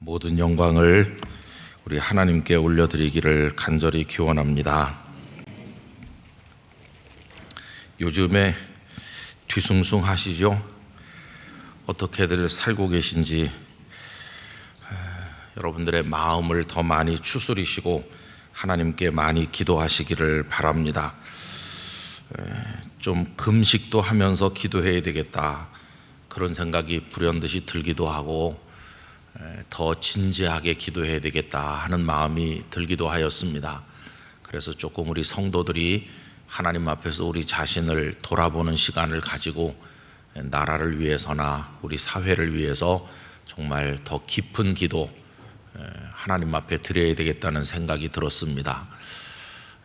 모든 영광을 우리 하나님께 올려드리기를 간절히 기원합니다. 요즘에 뒤숭숭하시죠? 어떻게들 살고 계신지 여러분들의 마음을 더 많이 추스리시고 하나님께 많이 기도하시기를 바랍니다. 좀 금식도 하면서 기도해야 되겠다, 그런 생각이 불현듯이 들기도 하고 더 진지하게 기도해야 되겠다 하는 마음이 들기도 하였습니다. 그래서 조금 우리 성도들이 하나님 앞에서 우리 자신을 돌아보는 시간을 가지고 나라를 위해서나 우리 사회를 위해서 정말 더 깊은 기도 하나님 앞에 드려야 되겠다는 생각이 들었습니다.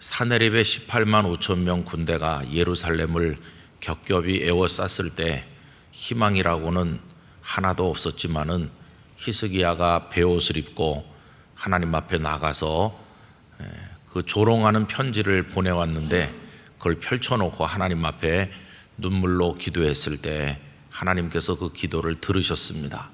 사내립의 18만 5천 명 군대가 예루살렘을 겹겹이 에워쌌을 때 희망이라고는 하나도 없었지만은 히스기야가 베옷을 입고 하나님 앞에 나가서 그 조롱하는 편지를 보내왔는데 그걸 펼쳐놓고 하나님 앞에 눈물로 기도했을 때 하나님께서 그 기도를 들으셨습니다.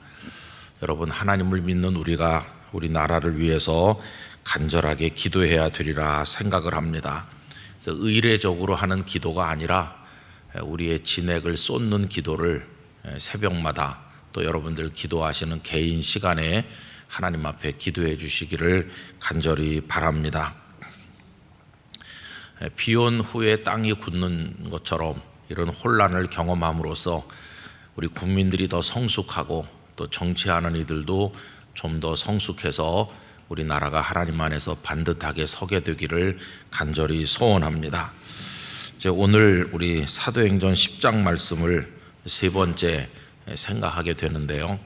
여러분, 하나님을 믿는 우리가 우리 나라를 위해서 간절하게 기도해야 되리라 생각을 합니다. 그래서 의례적으로 하는 기도가 아니라 우리의 진액을 쏟는 기도를 새벽마다 또 여러분들 기도하시는 개인 시간에 하나님 앞에 기도해 주시기를 간절히 바랍니다. 비온 후에 땅이 굳는 것처럼 이런 혼란을 경험함으로써 우리 국민들이 더 성숙하고 또 정치하는 이들도 좀 더 성숙해서 우리나라가 하나님 안에서 반듯하게 서게 되기를 간절히 소원합니다. 이제 오늘 우리 사도행전 10장 말씀을 세 번째 생각하게 되는데요,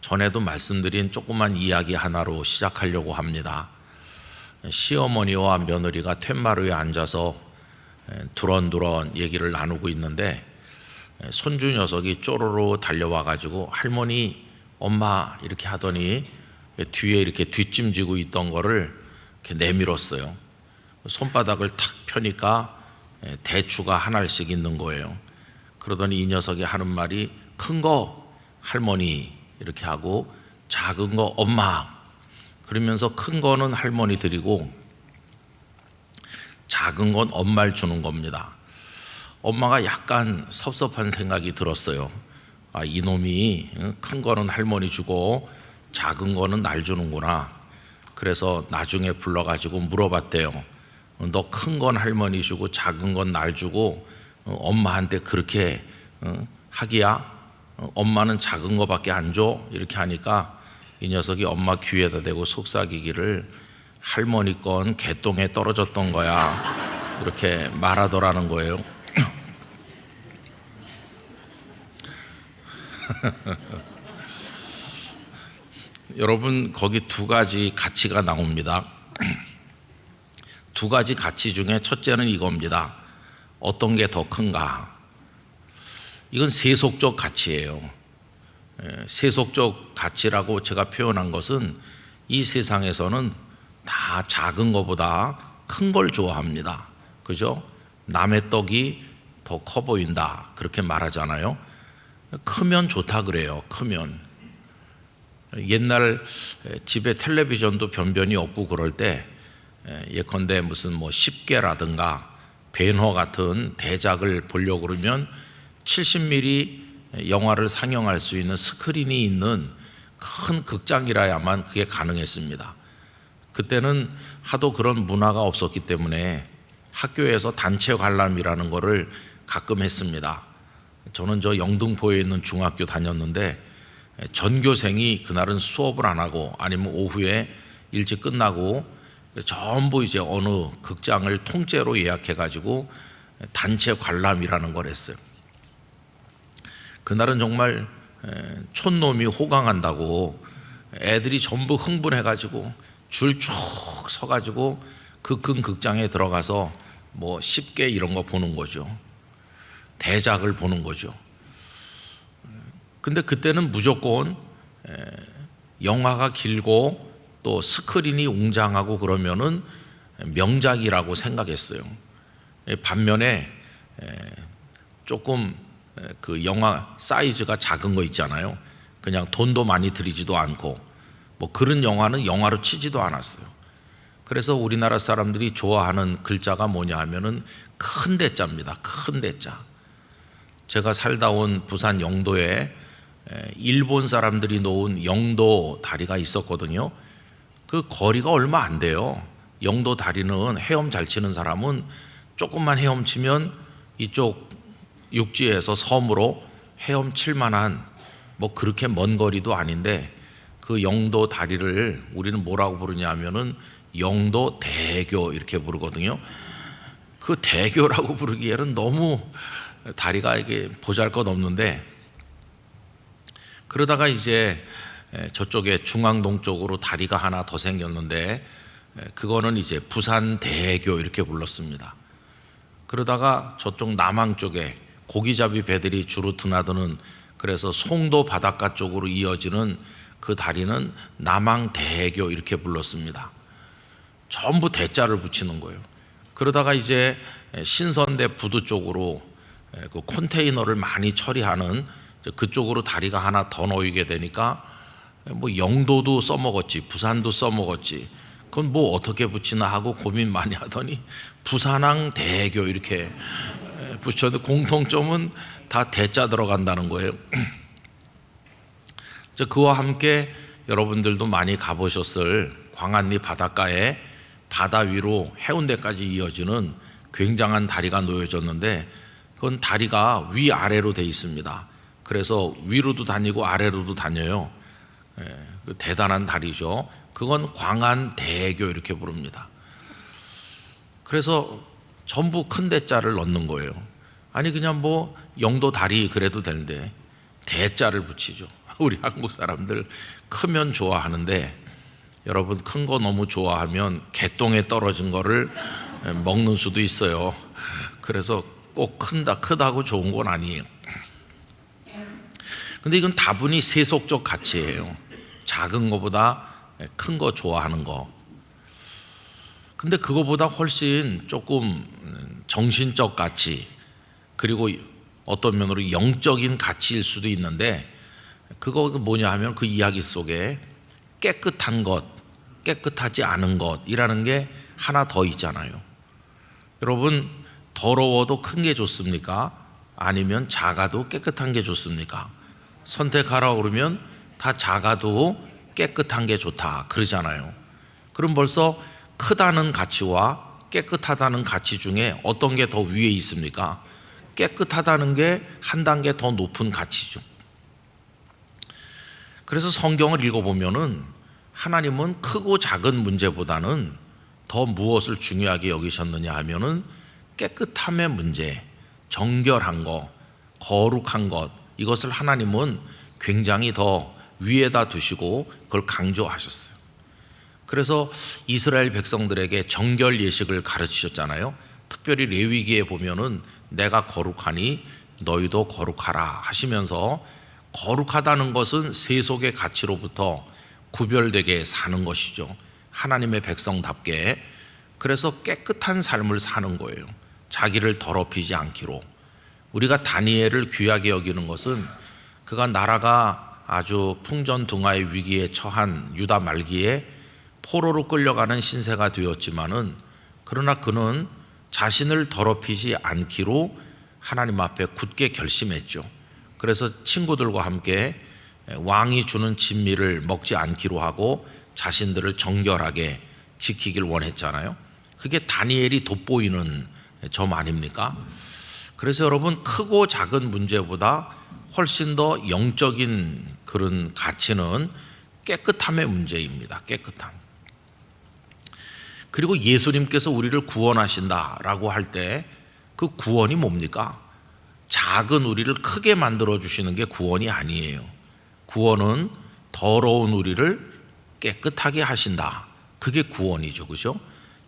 전에도 말씀드린 조그만 이야기 하나로 시작하려고 합니다. 시어머니와 며느리가 툇마루에 앉아서 두런두런 얘기를 나누고 있는데 손주 녀석이 쪼로로 달려와 가지고 할머니, 엄마 이렇게 하더니 뒤에 이렇게 뒷짐지고 있던 거를 이렇게 내밀었어요. 손바닥을 탁 펴니까 대추가 하나씩 있는 거예요. 그러더니 이 녀석이 하는 말이 큰 거 할머니 이렇게 하고 작은 거 엄마, 그러면서 큰 거는 할머니 드리고 작은 건 엄마를 주는 겁니다. 엄마가 약간 섭섭한 생각이 들었어요. 아, 이놈이 큰 거는 할머니 주고 작은 거는 날 주는구나. 그래서 나중에 불러가지고 물어봤대요. 너 큰 건 할머니 주고 작은 건 날 주고 엄마한테 그렇게 하기야? 엄마는 작은 거밖에 안 줘? 이렇게 하니까 이 녀석이 엄마 귀에다 대고 속삭이기를 할머니 건 개똥에 떨어졌던 거야, 이렇게 말하더라는 거예요. 여러분, 거기 두 가지 가치가 나옵니다. 두 가지 가치 중에 첫째는 이겁니다. 어떤 게 더 큰가? 이건 세속적 가치예요. 세속적 가치라고 제가 표현한 것은 이 세상에서는 다 작은 것보다 큰 걸 좋아합니다. 그죠? 남의 떡이 더 커 보인다, 그렇게 말하잖아요. 크면 좋다 그래요. 크면. 옛날 집에 텔레비전도 변변이 없고 그럴 때 예컨대 무슨 뭐 10개라든가 벤허 같은 대작을 보려고 그러면 70mm 영화를 상영할 수 있는 스크린이 있는 큰 극장이라야만 그게 가능했습니다. 그때는 하도 그런 문화가 없었기 때문에 학교에서 단체 관람이라는 거를 가끔 했습니다. 저는 저 영등포에 있는 중학교 다녔는데 전교생이 그날은 수업을 안 하고 아니면 오후에 일찍 끝나고 전부 이제 어느 극장을 통째로 예약해 가지고 단체 관람이라는 걸 했어요. 그날은 정말 촌놈이 호강한다고 애들이 전부 흥분해 가지고 줄 쭉 서 가지고 그 큰 극장에 들어가서 뭐 10개 이런 거 보는 거죠. 대작을 보는 거죠. 근데 그때는 무조건 영화가 길고 또 스크린이 웅장하고 그러면은 명작이라고 생각했어요. 반면에 조금 그 영화 사이즈가 작은 거 있잖아요. 그냥 돈도 많이 들이지도 않고 뭐 그런 영화는 영화로 치지도 않았어요. 그래서 우리나라 사람들이 좋아하는 글자가 뭐냐 하면은 큰 대자입니다. 큰 대자. 제가 살다 온 부산 영도에 일본 사람들이 놓은 영도 다리가 있었거든요. 그 거리가 얼마 안 돼요. 영도 다리는 헤엄 잘 치는 사람은 조금만 헤엄치면 이쪽 육지에서 섬으로 헤엄칠 만한 뭐 그렇게 먼 거리도 아닌데 그 영도 다리를 우리는 뭐라고 부르냐 하면은 영도 대교 이렇게 부르거든요. 그 대교라고 부르기에는 너무 다리가 이게 보잘것없는데, 그러다가 이제 저쪽에 중앙동 쪽으로 다리가 하나 더 생겼는데 그거는 이제 부산 대교 이렇게 불렀습니다. 그러다가 저쪽 남항 쪽에 고기잡이 배들이 주로 드나드는, 그래서 송도 바닷가 쪽으로 이어지는 그 다리는 남항 대교 이렇게 불렀습니다. 전부 대자를 붙이는 거예요. 그러다가 이제 신선대 부두 쪽으로 그 컨테이너를 많이 처리하는 그쪽으로 다리가 하나 더 놓이게 되니까 뭐 영도도 써먹었지, 부산도 써먹었지, 그건 뭐 어떻게 붙이나 하고 고민 많이 하더니 부산항 대교 이렇게 붙였는데 공통점은 다 대자 들어간다는 거예요. 그와 함께 여러분들도 많이 가보셨을 광안리 바닷가에 바다 위로 해운대까지 이어지는 굉장한 다리가 놓여졌는데 그건 다리가 위아래로 돼 있습니다. 그래서 위로도 다니고 아래로도 다녀요. 대단한 다리죠. 그건 광안대교 이렇게 부릅니다. 그래서 전부 큰 대자를 넣는 거예요. 아니 그냥 뭐 영도 다리 그래도 되는데 대자를 붙이죠. 우리 한국 사람들 크면 좋아하는데, 여러분 큰 거 너무 좋아하면 개똥에 떨어진 거를 먹는 수도 있어요. 그래서 꼭 크다고 좋은 건 아니에요. 근데 이건 다분히 세속적 가치예요. 작은 거보다 큰 거 좋아하는 거. 근데 그거보다 훨씬 조금 정신적 가치, 그리고 어떤 면으로 영적인 가치일 수도 있는데, 그거 뭐냐 하면 그 이야기 속에 깨끗한 것, 깨끗하지 않은 것이라는 게 하나 더 있잖아요. 여러분, 더러워도 큰 게 좋습니까? 아니면 작아도 깨끗한 게 좋습니까? 선택하라고 그러면 다 작아도 깨끗한 게 좋다 그러잖아요. 그럼 벌써 크다는 가치와 깨끗하다는 가치 중에 어떤 게 더 위에 있습니까? 깨끗하다는 게 한 단계 더 높은 가치죠. 그래서 성경을 읽어보면은 하나님은 크고 작은 문제보다는 더 무엇을 중요하게 여기셨느냐 하면은 깨끗함의 문제, 정결한 것, 거룩한 것, 이것을 하나님은 굉장히 더 위에다 두시고 그걸 강조하셨어요. 그래서 이스라엘 백성들에게 정결 예식을 가르치셨잖아요. 특별히 레위기에 보면은 내가 거룩하니 너희도 거룩하라 하시면서, 거룩하다는 것은 세속의 가치로부터 구별되게 사는 것이죠. 하나님의 백성답게. 그래서 깨끗한 삶을 사는 거예요. 자기를 더럽히지 않기로. 우리가 다니엘을 귀하게 여기는 것은 그가 나라가 아주 풍전등화의 위기에 처한 유다 말기에 포로로 끌려가는 신세가 되었지만은, 그러나 그는 자신을 더럽히지 않기로 하나님 앞에 굳게 결심했죠. 그래서 친구들과 함께 왕이 주는 진미를 먹지 않기로 하고 자신들을 정결하게 지키길 원했잖아요. 그게 다니엘이 돋보이는 점 아닙니까? 그래서 여러분, 크고 작은 문제보다 훨씬 더 영적인 그런 가치는 깨끗함의 문제입니다. 깨끗함. 그리고 예수님께서 우리를 구원하신다라고 할 때 그 구원이 뭡니까? 작은 우리를 크게 만들어 주시는 게 구원이 아니에요. 구원은 더러운 우리를 깨끗하게 하신다. 그게 구원이죠. 그죠?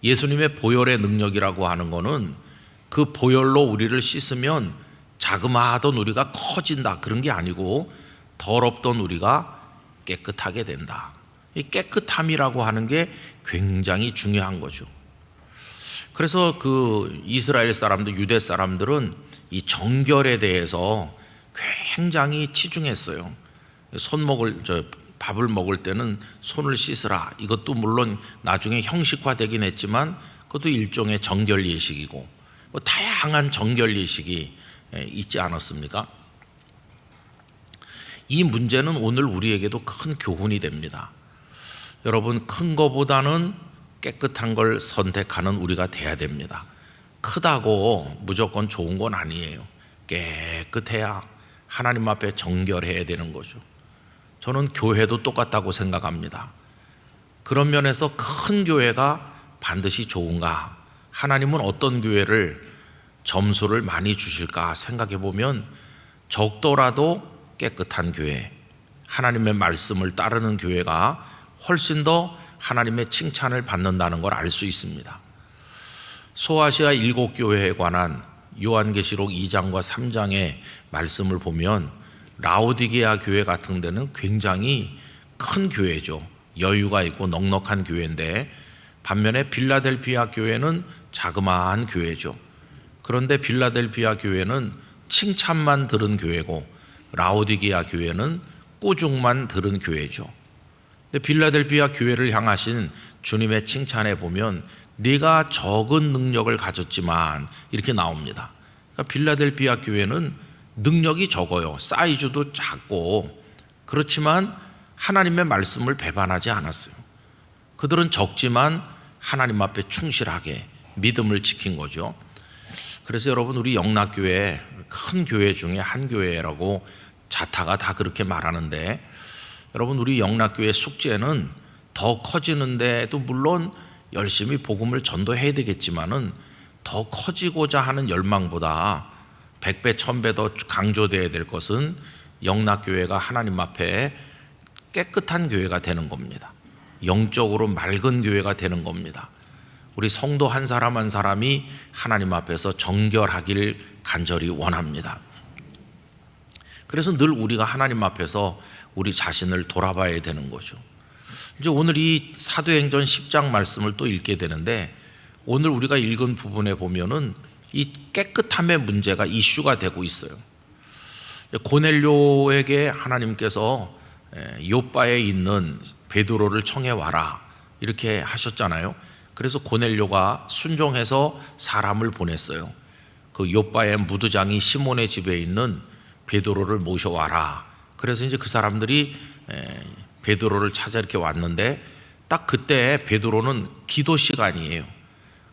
예수님의 보혈의 능력이라고 하는 거는 그 보혈로 우리를 씻으면 자그마하던 우리가 커진다, 그런 게 아니고 더럽던 우리가 깨끗하게 된다. 이 깨끗함이라고 하는 게 굉장히 중요한 거죠. 그래서 그 이스라엘 사람들, 유대 사람들은 이 정결에 대해서 굉장히 치중했어요. 밥을 먹을 때는 손을 씻으라. 이것도 물론 나중에 형식화되긴 했지만 그것도 일종의 정결 예식이고 뭐 다양한 정결 예식이 있지 않았습니까? 이 문제는 오늘 우리에게도 큰 교훈이 됩니다. 여러분, 큰 거보다는 깨끗한 걸 선택하는 우리가 돼야 됩니다. 크다고 무조건 좋은 건 아니에요. 깨끗해야 하나님 앞에 정결해야 되는 거죠. 저는 교회도 똑같다고 생각합니다. 그런 면에서 큰 교회가 반드시 좋은가? 하나님은 어떤 교회를 점수를 많이 주실까 생각해 보면 적더라도 깨끗한 교회, 하나님의 말씀을 따르는 교회가 훨씬 더 하나님의 칭찬을 받는다는 걸 알 수 있습니다. 소아시아 7교회에 관한 요한계시록 2장과 3장의 말씀을 보면 라오디게아 교회 같은 데는 굉장히 큰 교회죠. 여유가 있고 넉넉한 교회인데 반면에 빌라델피아 교회는 자그마한 교회죠. 그런데 빌라델피아 교회는 칭찬만 들은 교회고 라오디게아 교회는 꾸중만 들은 교회죠. 근데 빌라델피아 교회를 향하신 주님의 칭찬에 보면 네가 적은 능력을 가졌지만 이렇게 나옵니다. 그러니까 빌라델피아 교회는 능력이 적어요. 사이즈도 작고 그렇지만 하나님의 말씀을 배반하지 않았어요. 그들은 적지만 하나님 앞에 충실하게 믿음을 지킨 거죠. 그래서 여러분, 우리 영락교회 큰 교회 중에 한 교회라고 자타가 다 그렇게 말하는데, 여러분, 우리 영락교회 숙제는 더 커지는데도 물론 열심히 복음을 전도해야 되겠지만은 더 커지고자 하는 열망보다 100배, 1000배 더 강조되어야 될 것은 영락교회가 하나님 앞에 깨끗한 교회가 되는 겁니다. 영적으로 맑은 교회가 되는 겁니다. 우리 성도 한 사람 한 사람이 하나님 앞에서 정결하길 간절히 원합니다. 그래서 늘 우리가 하나님 앞에서 우리 자신을 돌아봐야 되는 거죠. 이제 오늘 이 사도행전 10장 말씀을 또 읽게 되는데, 오늘 우리가 읽은 부분에 보면은 이 깨끗함의 문제가 이슈가 되고 있어요. 고넬료에게 하나님께서 요바에 있는 베드로를 청해 와라 이렇게 하셨잖아요. 그래서 고넬료가 순종해서 사람을 보냈어요. 그 요바의 무두장이 시몬의 집에 있는 베드로를 모셔와라. 그래서 이제 그 사람들이 베드로를 찾아 이렇게 왔는데 딱 그때 베드로는 기도 시간이에요.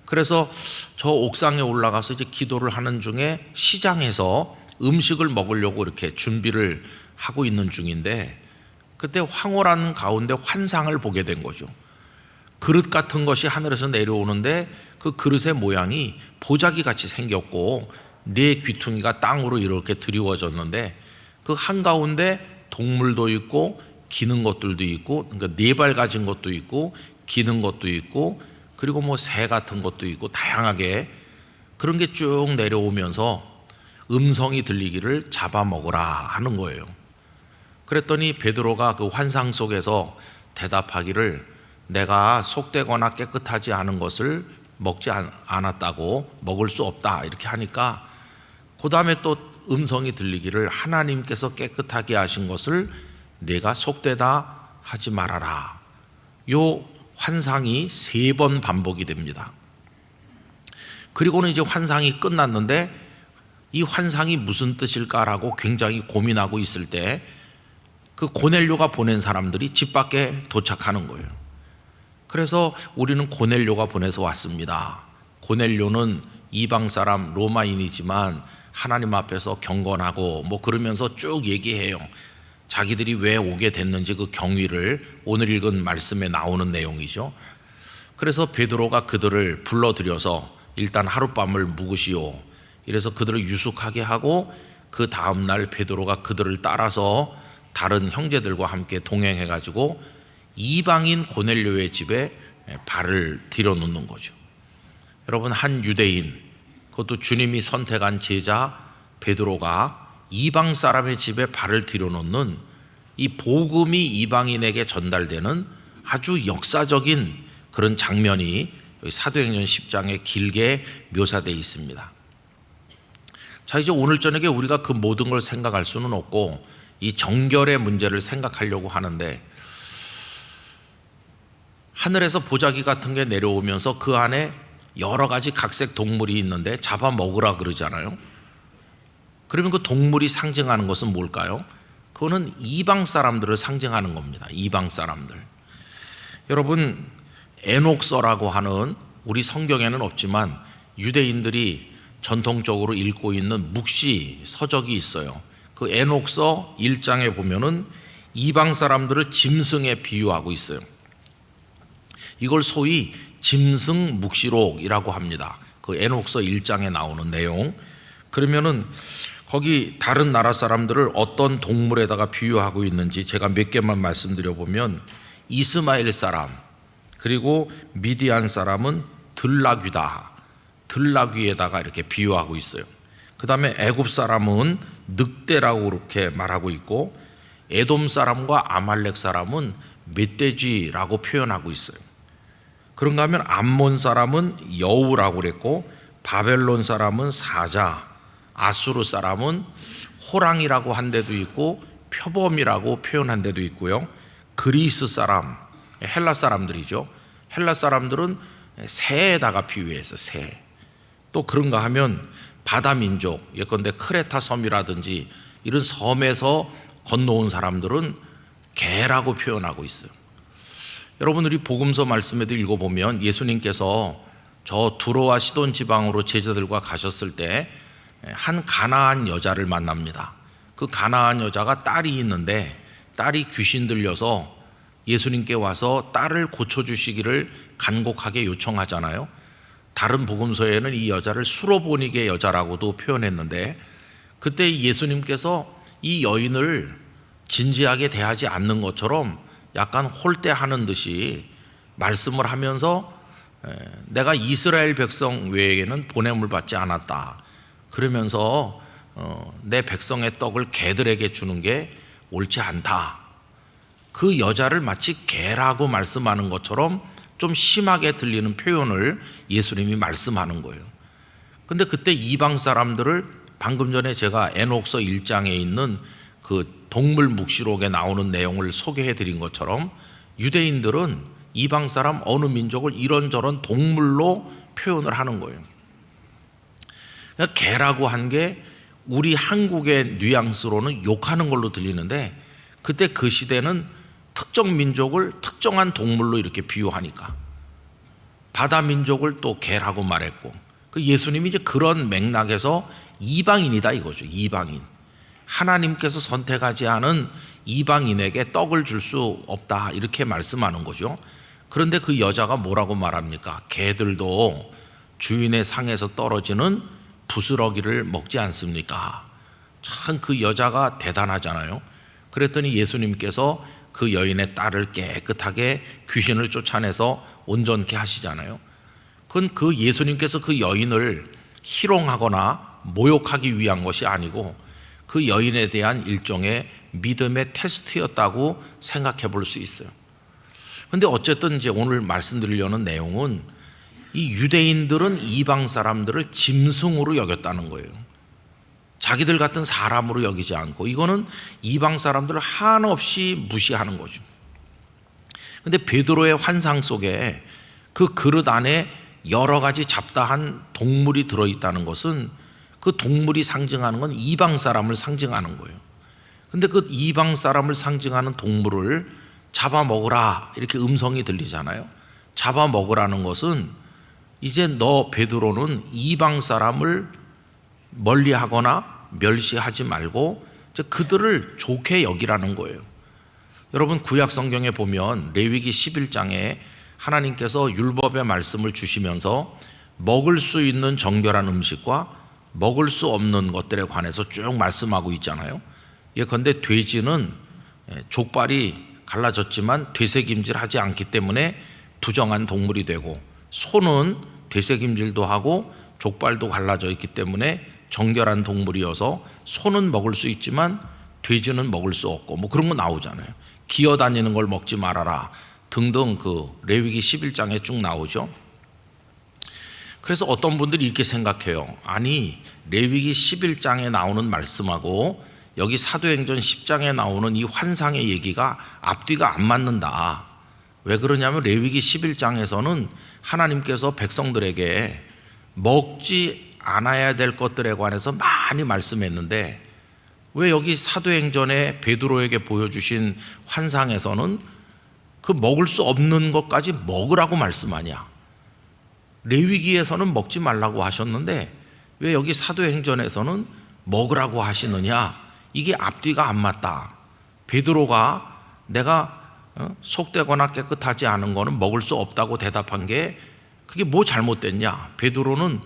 그래서 저 옥상에 올라가서 이제 기도를 하는 중에 시장에서 음식을 먹으려고 이렇게 준비를 하고 있는 중인데, 그때 황홀한 가운데 환상을 보게 된 거죠. 그릇 같은 것이 하늘에서 내려오는데 그 그릇의 모양이 보자기 같이 생겼고 네 귀퉁이가 땅으로 이렇게 드리워졌는데 그 한가운데 동물도 있고 기는 것들도 있고, 그러니까 네 발 가진 것도 있고 기는 것도 있고 그리고 뭐 새 같은 것도 있고 다양하게 그런 게 쭉 내려오면서 음성이 들리기를 잡아먹으라 하는 거예요. 그랬더니 베드로가 그 환상 속에서 대답하기를 내가 속되거나 깨끗하지 않은 것을 먹지 않았다고 먹을 수 없다 이렇게 하니까, 그 다음에 또 음성이 들리기를 하나님께서 깨끗하게 하신 것을 내가 속되다 하지 말아라. 요 환상이 3번 반복이 됩니다. 그리고는 이제 환상이 끝났는데 이 환상이 무슨 뜻일까라고 굉장히 고민하고 있을 때 그 고넬료가 보낸 사람들이 집 밖에 도착하는 거예요. 그래서 우리는 고넬료가 보내서 왔습니다. 고넬료는 이방 사람 로마인이지만 하나님 앞에서 경건하고 뭐 그러면서 쭉 얘기해요. 자기들이 왜 오게 됐는지 그 경위를 오늘 읽은 말씀에 나오는 내용이죠. 그래서 베드로가 그들을 불러들여서 일단 하룻밤을 묵으시오. 이래서 그들을 유숙하게 하고 그 다음날 베드로가 그들을 따라서 다른 형제들과 함께 동행해 가지고 이방인 고넬료의 집에 발을 들여놓는 거죠. 여러분, 한 유대인, 그것도 주님이 선택한 제자 베드로가 이방 사람의 집에 발을 들여놓는 이 복음이 이방인에게 전달되는 아주 역사적인 그런 장면이 사도행전 10장에 길게 묘사되어 있습니다. 자, 이제 오늘 저녁에 우리가 그 모든 걸 생각할 수는 없고 이 정결의 문제를 생각하려고 하는데, 하늘에서 보자기 같은 게 내려오면서 그 안에 여러 가지 각색 동물이 있는데 잡아먹으라 그러잖아요. 그러면 그 동물이 상징하는 것은 뭘까요? 그거는 이방 사람들을 상징하는 겁니다. 이방 사람들. 여러분, 에녹서라고 하는, 우리 성경에는 없지만 유대인들이 전통적으로 읽고 있는 묵시 서적이 있어요. 그 에녹서 1장에 보면은 이방 사람들을 짐승에 비유하고 있어요. 이걸 소위 짐승 묵시록이라고 합니다. 그 에녹서 1장에 나오는 내용. 그러면은 거기 다른 나라 사람들을 어떤 동물에다가 비유하고 있는지 제가 몇 개만 말씀드려 보면, 이스마엘 사람, 그리고 미디안 사람은 들나귀다. 들나귀에다가 이렇게 비유하고 있어요. 그 다음에 애굽 사람은 늑대라고 그렇게 말하고 있고, 에돔 사람과 아말렉 사람은 멧돼지라고 표현하고 있어요. 그런가 하면 암몬 사람은 여우라고 그랬고, 바벨론 사람은 사자, 아수르 사람은 호랑이라고 한 데도 있고 표범이라고 표현한 데도 있고요. 그리스 사람, 헬라 사람들이죠. 헬라 사람들은 새에다가 비유해서 새. 또 그런가 하면 바다 민족, 예컨대 크레타 섬이라든지 이런 섬에서 건너온 사람들은 개라고 표현하고 있어요. 여러분, 우리 복음서 말씀에도 읽어보면 예수님께서 저 두로와 시돈 지방으로 제자들과 가셨을 때 한 가나안 여자를 만납니다. 그 가나안 여자가 딸이 있는데 딸이 귀신 들려서 예수님께 와서 딸을 고쳐주시기를 간곡하게 요청하잖아요. 다른 복음서에는 이 여자를 수로보니게 여자라고도 표현했는데, 그때 예수님께서 이 여인을 진지하게 대하지 않는 것처럼 약간 홀대하는 듯이 말씀을 하면서 내가 이스라엘 백성 외에는 보냄을 받지 않았다. 그러면서 내 백성의 떡을 개들에게 주는 게 옳지 않다. 그 여자를 마치 개라고 말씀하는 것처럼 좀 심하게 들리는 표현을 예수님이 말씀하는 거예요. 근데 그때 이방 사람들을, 방금 전에 제가 에녹서 1장에 있는 그 동물 묵시록에 나오는 내용을 소개해 드린 것처럼, 유대인들은 이방 사람 어느 민족을 이런저런 동물로 표현을 하는 거예요. 그러니까 개라고 한 게 우리 한국의 뉘앙스로는 욕하는 걸로 들리는데, 그때 그 시대는 특정 민족을 특정한 동물로 이렇게 비유하니까 바다 민족을 또 개라고 말했고, 그 예수님이 이제 그런 맥락에서 이방인이다 이거죠. 이방인, 하나님께서 선택하지 않은 이방인에게 떡을 줄 수 없다 이렇게 말씀하는 거죠. 그런데 그 여자가 뭐라고 말합니까? 개들도 주인의 상에서 떨어지는 부스러기를 먹지 않습니까? 참 그 여자가 대단하잖아요. 그랬더니 예수님께서 그 여인의 딸을 깨끗하게 귀신을 쫓아내서 온전케 하시잖아요. 그건 그 예수님께서 그 여인을 희롱하거나 모욕하기 위한 것이 아니고 그 여인에 대한 일종의 믿음의 테스트였다고 생각해 볼 수 있어요. 그런데 어쨌든 이제 오늘 말씀드리려는 내용은, 이 유대인들은 이방 사람들을 짐승으로 여겼다는 거예요. 자기들 같은 사람으로 여기지 않고, 이거는 이방 사람들을 한없이 무시하는 거죠. 그런데 베드로의 환상 속에 그 그릇 안에 여러 가지 잡다한 동물이 들어있다는 것은, 그 동물이 상징하는 건 이방 사람을 상징하는 거예요. 그런데 그 이방 사람을 상징하는 동물을 잡아먹으라 이렇게 음성이 들리잖아요. 잡아먹으라는 것은, 이제 너 베드로는 이방 사람을 멀리하거나 멸시하지 말고 이제 그들을 좋게 여기라는 거예요. 여러분, 구약 성경에 보면 레위기 11장에 하나님께서 율법의 말씀을 주시면서 먹을 수 있는 정결한 음식과 먹을 수 없는 것들에 관해서 쭉 말씀하고 있잖아요. 예컨대 돼지는 족발이 갈라졌지만 되새김질하지 않기 때문에 부정한 동물이 되고, 소는 되새김질도 하고 족발도 갈라져 있기 때문에 정결한 동물이어서 소는 먹을 수 있지만 돼지는 먹을 수 없고, 뭐 그런 거 나오잖아요. 기어다니는 걸 먹지 말아라 등등, 그 레위기 11장에 쭉 나오죠. 그래서 어떤 분들이 이렇게 생각해요. 아니, 레위기 11장에 나오는 말씀하고 여기 사도행전 10장에 나오는 이 환상의 얘기가 앞뒤가 안 맞는다. 왜 그러냐면 레위기 11장에서는 하나님께서 백성들에게 먹지 않아야 될 것들에 관해서 많이 말씀했는데 왜 여기 사도행전에 베드로에게 보여주신 환상에서는 그 먹을 수 없는 것까지 먹으라고 말씀하냐? 레위기에서는 먹지 말라고 하셨는데 왜 여기 사도행전에서는 먹으라고 하시느냐? 이게 앞뒤가 안 맞다. 베드로가 내가 속되거나 깨끗하지 않은 거는 먹을 수 없다고 대답한 게 그게 뭐 잘못됐냐? 베드로는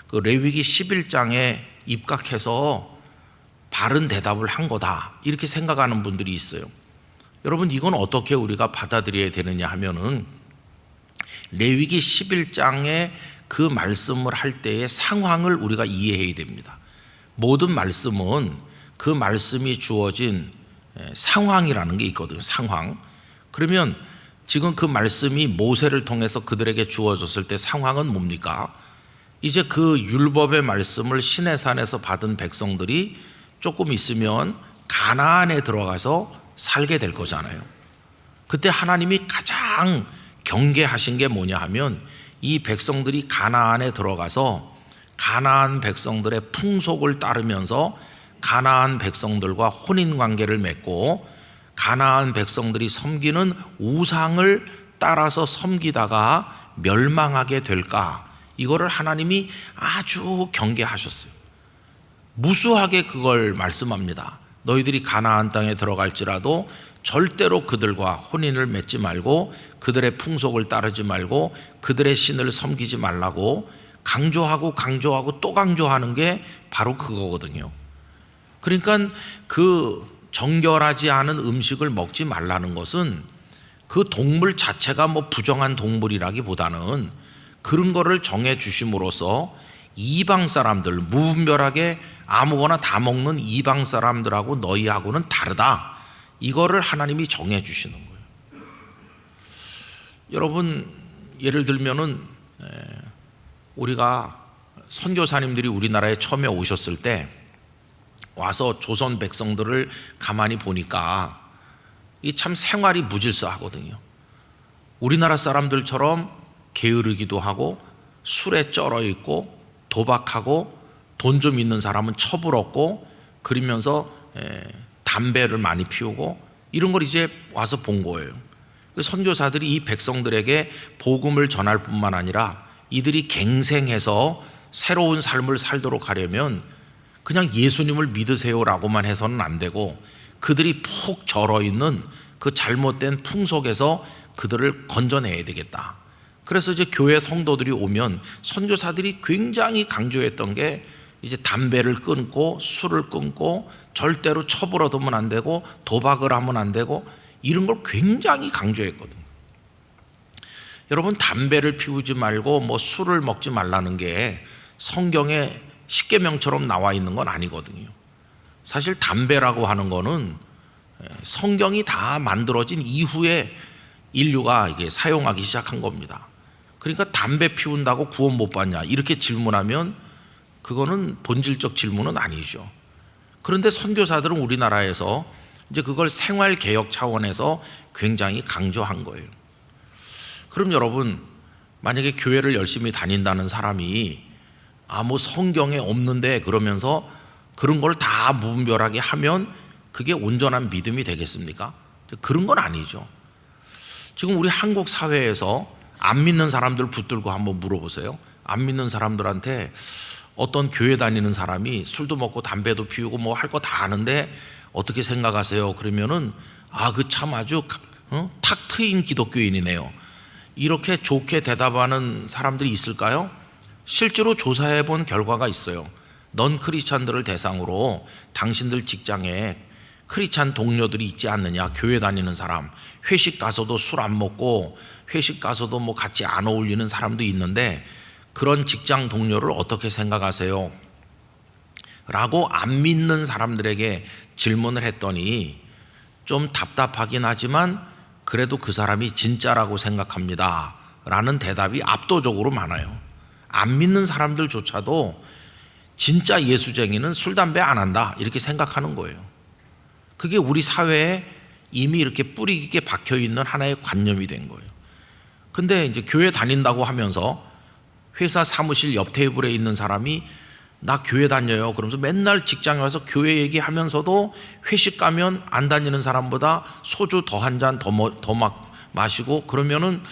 그 레위기 11장에 입각해서 바른 대답을 한 거다. 이렇게 생각하는 분들이 있어요. 여러분, 이건 어떻게 우리가 받아들여야 되느냐 하면은 레위기 11장에 그 말씀을 할 때의 상황을 우리가 이해해야 됩니다. 모든 말씀은 그 말씀이 주어진 상황이라는 게 있거든요. 상황. 그러면 지금 그 말씀이 모세를 통해서 그들에게 주어졌을 때 상황은 뭡니까? 이제 그 율법의 말씀을 시내산에서 받은 백성들이 조금 있으면 가나안에 들어가서 살게 될 거잖아요. 그때 하나님이 가장 경계하신 게 뭐냐 하면 이 백성들이 가나안에 들어가서 가나안 백성들의 풍속을 따르면서 가나안 백성들과 혼인관계를 맺고 가나안 백성들이 섬기는 우상을 따라서 섬기다가 멸망하게 될까, 이거를 하나님이 아주 경계하셨어요. 무수하게 그걸 말씀합니다. 너희들이 가나안 땅에 들어갈지라도 절대로 그들과 혼인을 맺지 말고 그들의 풍속을 따르지 말고 그들의 신을 섬기지 말라고 강조하고 또 강조하는 게 바로 그거거든요. 그러니까 그 정결하지 않은 음식을 먹지 말라는 것은 그 동물 자체가 뭐 부정한 동물이라기보다는 그런 거를 정해 주심으로써 이방 사람들, 무분별하게 아무거나 다 먹는 이방 사람들하고 너희하고는 다르다, 이거를 하나님이 정해 주시는 거예요. 여러분, 예를 들면은 우리가 선교사님들이 우리나라에 처음에 오셨을 때 와서 조선 백성들을 가만히 보니까 이 참 생활이 무질서하거든요. 우리나라 사람들처럼 게으르기도 하고 술에 쩔어 있고 도박하고 돈 좀 있는 사람은 처불었고 그러면서 담배를 많이 피우고 이런 걸 이제 와서 본 거예요. 선교사들이 이 백성들에게 복음을 전할 뿐만 아니라 이들이 갱생해서 새로운 삶을 살도록 하려면 그냥 예수님을 믿으세요라고만 해서는 안 되고 그들이 푹 절어 있는 그 잘못된 풍속에서 그들을 건져내야 되겠다. 그래서 이제 교회 성도들이 오면 선교사들이 굉장히 강조했던 게 이제 담배를 끊고 술을 끊고 절대로 처벌어두면 안 되고 도박을 하면 안 되고 이런 걸 굉장히 강조했거든요. 여러분, 담배를 피우지 말고 뭐 술을 먹지 말라는 게 성경에 십계명처럼 나와 있는 건 아니거든요. 사실 담배라고 하는 거는 성경이 다 만들어진 이후에 인류가 이게 사용하기 시작한 겁니다. 그러니까 담배 피운다고 구원 못 받냐 이렇게 질문하면 그거는 본질적 질문은 아니죠. 그런데 선교사들은 우리나라에서 이제 그걸 생활개혁 차원에서 굉장히 강조한 거예요. 그럼 여러분, 만약에 교회를 열심히 다닌다는 사람이 뭐 성경에 없는데 그러면서 그런 걸 다 무분별하게 하면 그게 온전한 믿음이 되겠습니까? 그런 건 아니죠. 지금 우리 한국 사회에서 안 믿는 사람들 붙들고 한번 물어보세요. 안 믿는 사람들한테 어떤 교회 다니는 사람이 술도 먹고 담배도 피우고 뭐 할 거 다 아는데 어떻게 생각하세요? 그러면은 그 참 아주 탁 트인 기독교인이네요. 이렇게 좋게 대답하는 사람들이 있을까요? 실제로 조사해 본 결과가 있어요. 넌 크리스찬들을 대상으로 당신들 직장에 크리스찬 동료들이 있지 않느냐, 교회 다니는 사람, 회식 가서도 술 안 먹고 회식 가서도 뭐 같이 안 어울리는 사람도 있는데 그런 직장 동료를 어떻게 생각하세요? 라고 안 믿는 사람들에게 질문을 했더니 좀 답답하긴 하지만 그래도 그 사람이 진짜라고 생각합니다 라는 대답이 압도적으로 많아요. 안 믿는 사람들조차도 진짜 예수쟁이는 술, 담배 안 한다 이렇게 생각하는 거예요. 그게 우리 사회에 이미 이렇게 뿌리 깊게 박혀 있는 하나의 관념이 된 거예요. 근데 이제 교회 다닌다고 하면서 회사 사무실 옆 테이블에 있는 사람이 나 교회 다녀요 그러면서 맨날 직장에 와서 교회 얘기하면서도 회식 가면 안 다니는 사람보다 소주 더 한 잔 더 막 마시고 그러면은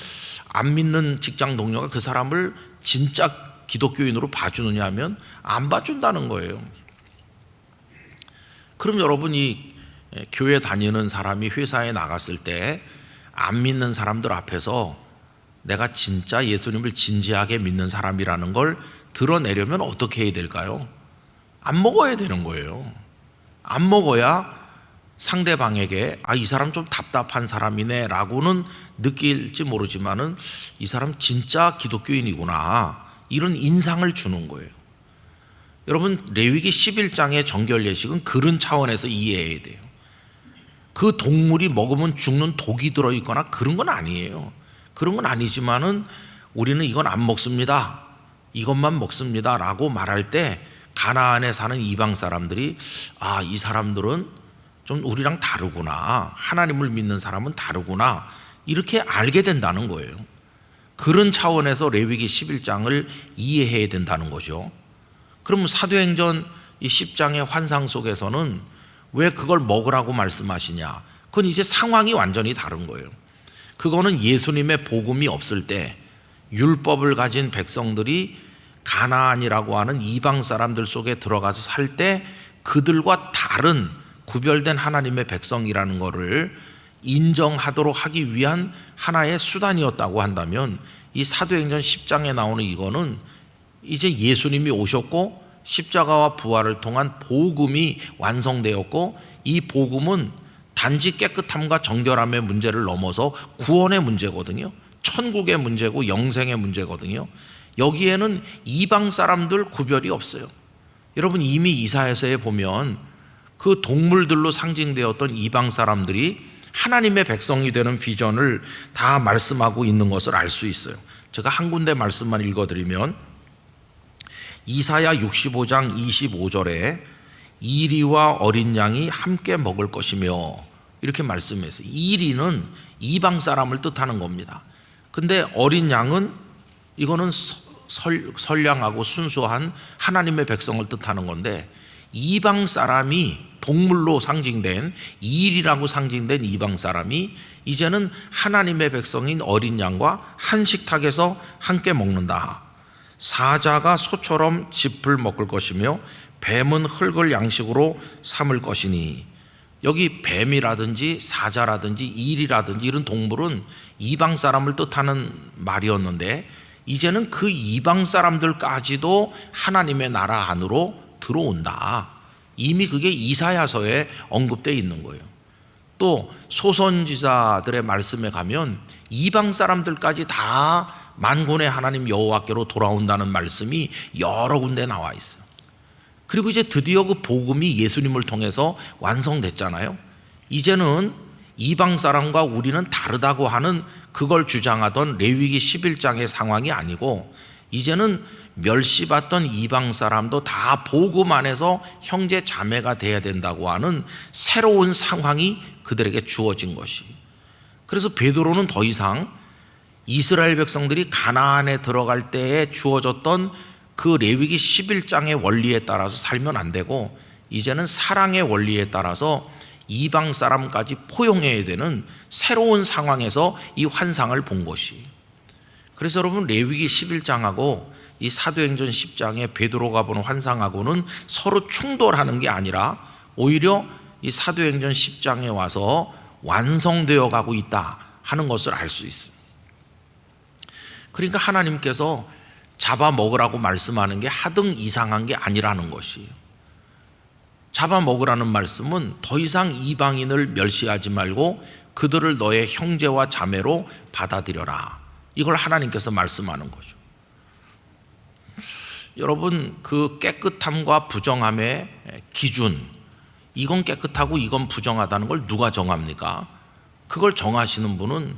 안 믿는 직장 동료가 그 사람을 진짜 기독교인으로 봐주느냐 하면 안 봐준다는 거예요. 그럼 여러분이 교회 다니는 사람이 회사에 나갔을 때 안 믿는 사람들 앞에서 내가 진짜 예수님을 진지하게 믿는 사람이라는 걸 드러내려면 어떻게 해야 될까요? 안 먹어야 되는 거예요. 안 먹어야 상대방에게 이 사람 좀 답답한 사람이네 라고는 느낄지 모르지만은 이 사람 진짜 기독교인이구나 이런 인상을 주는 거예요. 여러분 레위기 11장의 정결 예식은 그런 차원에서 이해해야 돼요. 그 동물이 먹으면 죽는 독이 들어있거나 그런 건 아니에요. 그런 건 아니지만은 우리는 이건 안 먹습니다, 이것만 먹습니다 라고 말할 때 가나안에 사는 이방 사람들이 이 사람들은 좀 우리랑 다르구나, 하나님을 믿는 사람은 다르구나 이렇게 알게 된다는 거예요. 그런 차원에서 레위기 11장을 이해해야 된다는 거죠. 그럼 사도행전 이 10장의 환상 속에서는 왜 그걸 먹으라고 말씀하시냐? 그건 이제 상황이 완전히 다른 거예요. 그거는 예수님의 복음이 없을 때 율법을 가진 백성들이 가나안이라고 하는 이방 사람들 속에 들어가서 살 때 그들과 다른 구별된 하나님의 백성이라는 것을 인정하도록 하기 위한 하나의 수단이었다고 한다면 이 사도행전 10장에 나오는 이거는 이제 예수님이 오셨고 십자가와 부활을 통한 복음이 완성되었고 이 복음은 단지 깨끗함과 정결함의 문제를 넘어서 구원의 문제거든요. 천국의 문제고 영생의 문제거든요. 여기에는 이방 사람들 구별이 없어요. 여러분 이미 이사야서에 보면 그 동물들로 상징되었던 이방 사람들이 하나님의 백성이 되는 비전을 다 말씀하고 있는 것을 알 수 있어요. 제가 한 군데 말씀만 읽어드리면 이사야 65장 25절에 이리와 어린 양이 함께 먹을 것이며 이렇게 말씀했어요. 이리는 이방 사람을 뜻하는 겁니다. 근데 어린 양은 이거는 선량하고 순수한 하나님의 백성을 뜻하는 건데 이방 사람이 동물로 상징된 이리라고 상징된 이방 사람이 이제는 하나님의 백성인 어린 양과 한 식탁에서 함께 먹는다. 사자가 소처럼 짚을 먹을 것이며 뱀은 흙을 양식으로 삼을 것이니 여기 뱀이라든지 사자라든지 일이라든지 이런 동물은 이방 사람을 뜻하는 말이었는데 이제는 그 이방 사람들까지도 하나님의 나라 안으로 들어온다. 이미 그게 이사야서에 언급되어 있는 거예요. 또 소선지자들의 말씀에 가면 이방 사람들까지 다 만군의 하나님 여호와께로 돌아온다는 말씀이 여러 군데 나와 있어요. 그리고 이제 드디어 그 복음이 예수님을 통해서 완성됐잖아요. 이제는 이방 사람과 우리는 다르다고 하는 그걸 주장하던 레위기 11장의 상황이 아니고 이제는 멸시받던 이방 사람도 다 복음 안에서 형제 자매가 돼야 된다고 하는 새로운 상황이 그들에게 주어진 것이. 그래서 베드로는 더 이상 이스라엘 백성들이 가나안에 들어갈 때에 주어졌던 그 레위기 11장의 원리에 따라서 살면 안 되고 이제는 사랑의 원리에 따라서 이방 사람까지 포용해야 되는 새로운 상황에서 이 환상을 본 것이. 그래서 여러분 레위기 11장하고 이 사도행전 10장의 베드로가 보는 환상하고는 서로 충돌하는 게 아니라 오히려 이 사도행전 10장에 와서 완성되어 가고 있다 하는 것을 알 수 있습니다. 그러니까 하나님께서 잡아먹으라고 말씀하는 게 하등 이상한 게 아니라는 것이에요. 잡아먹으라는 말씀은 더 이상 이방인을 멸시하지 말고 그들을 너의 형제와 자매로 받아들여라. 이걸 하나님께서 말씀하는 거죠. 여러분 그 깨끗함과 부정함의 기준, 이건 깨끗하고 이건 부정하다는 걸 누가 정합니까? 그걸 정하시는 분은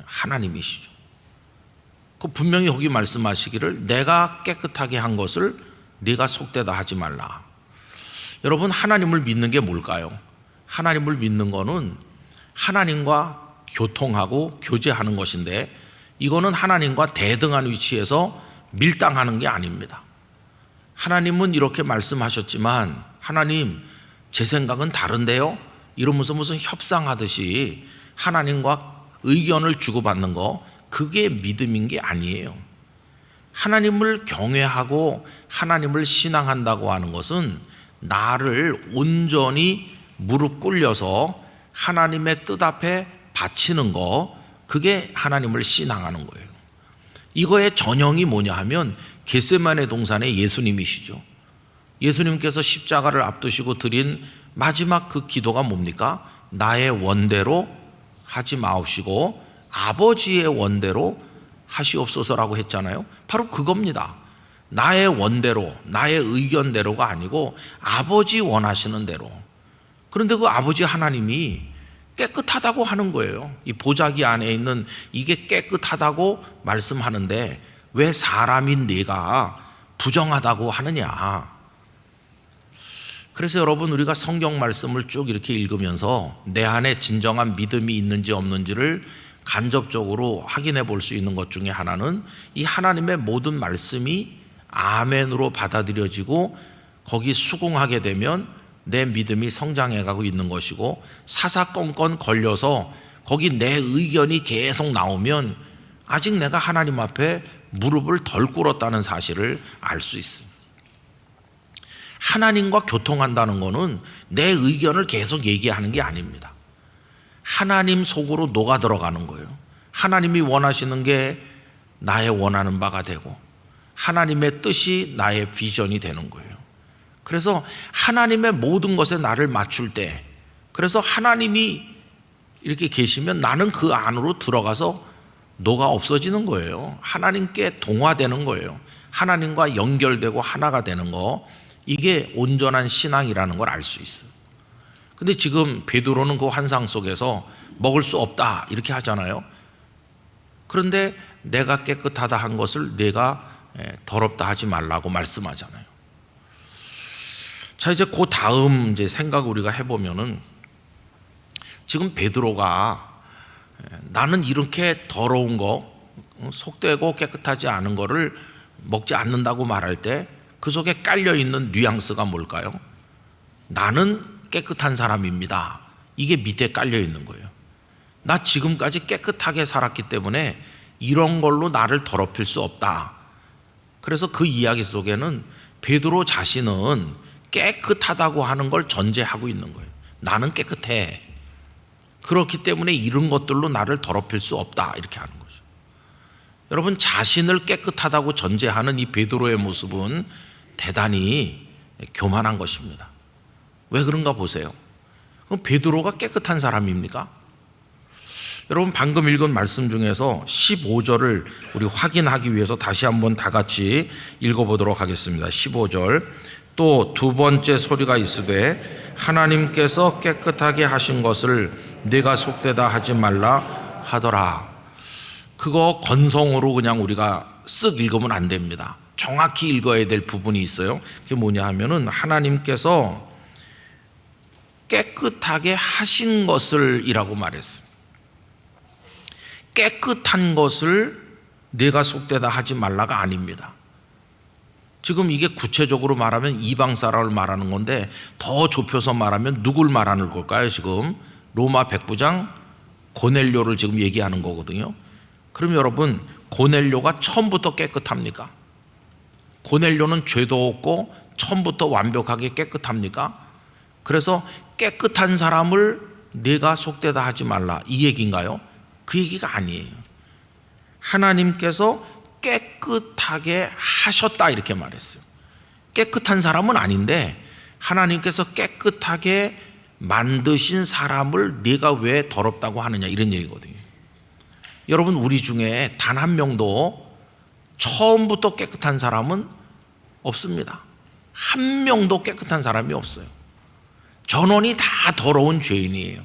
하나님이시죠. 그 분명히 여기 말씀하시기를 내가 깨끗하게 한 것을 네가 속되다 하지 말라. 여러분 하나님을 믿는 게 뭘까요? 하나님을 믿는 거는 하나님과 교통하고 교제하는 것인데, 이거는 하나님과 대등한 위치에서 밀당하는 게 아닙니다. 하나님은 이렇게 말씀하셨지만 하나님 제 생각은 다른데요, 이러면서 무슨 협상하듯이 하나님과 의견을 주고받는 거, 그게 믿음인 게 아니에요. 하나님을 경외하고 하나님을 신앙한다고 하는 것은 나를 온전히 무릎 꿇려서 하나님의 뜻 앞에 바치는 거, 그게 하나님을 신앙하는 거예요. 이거의 전형이 뭐냐 하면 겟세마네 동산의 예수님이시죠. 예수님께서 십자가를 앞두시고 드린 마지막 그 기도가 뭡니까? 나의 원대로 하지 마옵시고 아버지의 원대로 하시옵소서라고 했잖아요. 바로 그겁니다. 나의 원대로, 나의 의견대로가 아니고 아버지 원하시는 대로. 그런데 그 아버지 하나님이 깨끗하다고 하는 거예요. 이 보자기 안에 있는 이게 깨끗하다고 말씀하는데 왜 사람인 내가 부정하다고 하느냐. 그래서 여러분, 우리가 성경 말씀을 쭉 이렇게 읽으면서 내 안에 진정한 믿음이 있는지 없는지를 간접적으로 확인해 볼 수 있는 것 중에 하나는 이 하나님의 모든 말씀이 아멘으로 받아들여지고 거기 수긍하게 되면 내 믿음이 성장해 가고 있는 것이고, 사사건건 걸려서 거기 내 의견이 계속 나오면 아직 내가 하나님 앞에 무릎을 덜 꿇었다는 사실을 알 수 있습니다. 하나님과 교통한다는 것은 내 의견을 계속 얘기하는 게 아닙니다. 하나님 속으로 녹아 들어가는 거예요. 하나님이 원하시는 게 나의 원하는 바가 되고 하나님의 뜻이 나의 비전이 되는 거예요. 그래서 하나님의 모든 것에 나를 맞출 때, 그래서 하나님이 이렇게 계시면 나는 그 안으로 들어가서 녹아 없어지는 거예요. 하나님께 동화되는 거예요. 하나님과 연결되고 하나가 되는 거, 이게 온전한 신앙이라는 걸 알 수 있어요. 근데 지금 베드로는 그 환상 속에서 먹을 수 없다 이렇게 하잖아요. 그런데 내가 깨끗하다 한 것을 내가 더럽다 하지 말라고 말씀하잖아요. 자, 이제 그 다음 이제 생각 우리가 해보면은, 지금 베드로가 나는 이렇게 더러운 거, 속되고 깨끗하지 않은 거를 먹지 않는다고 말할 때 그 속에 깔려 있는 뉘앙스가 뭘까요? 나는 깨끗한 사람입니다. 이게 밑에 깔려 있는 거예요. 나 지금까지 깨끗하게 살았기 때문에 이런 걸로 나를 더럽힐 수 없다. 그래서 그 이야기 속에는 베드로 자신은 깨끗하다고 하는 걸 전제하고 있는 거예요. 나는 깨끗해. 그렇기 때문에 이런 것들로 나를 더럽힐 수 없다. 이렇게 하는 거죠. 여러분, 자신을 깨끗하다고 전제하는 이 베드로의 모습은 대단히 교만한 것입니다. 왜 그런가 보세요. 그럼 베드로가 깨끗한 사람입니까? 여러분, 방금 읽은 말씀 중에서 15절을 우리 확인하기 위해서 다시 한번 다 같이 읽어보도록 하겠습니다. 15절. 또 두 번째 소리가 있으되 하나님께서 깨끗하게 하신 것을 네가 속되다 하지 말라 하더라. 그거 건성으로 그냥 우리가 쓱 읽으면 안 됩니다. 정확히 읽어야 될 부분이 있어요. 그게 뭐냐 하면은 하나님께서 깨끗하게 하신 것을 이라고 말했어요. 깨끗한 것을 네가 속되다 하지 말라가 아닙니다. 지금 이게 구체적으로 말하면 이방 사람을 말하는 건데, 더 좁혀서 말하면 누굴 말하는 걸까요? 지금 로마 백부장 고넬료를 지금 얘기하는 거거든요. 그럼 여러분, 고넬료가 처음부터 깨끗합니까? 고넬료는 죄도 없고 처음부터 완벽하게 깨끗합니까? 그래서 깨끗한 사람을 네가 속되다 하지 말라, 이 얘기인가요? 그 얘기가 아니에요. 하나님께서 깨끗하게 하셨다 이렇게 말했어요. 깨끗한 사람은 아닌데 하나님께서 깨끗하게 만드신 사람을 네가 왜 더럽다고 하느냐, 이런 얘기거든요. 여러분, 우리 중에 단 한 명도 처음부터 깨끗한 사람은 없습니다. 한 명도 깨끗한 사람이 없어요. 전원이 다 더러운 죄인이에요.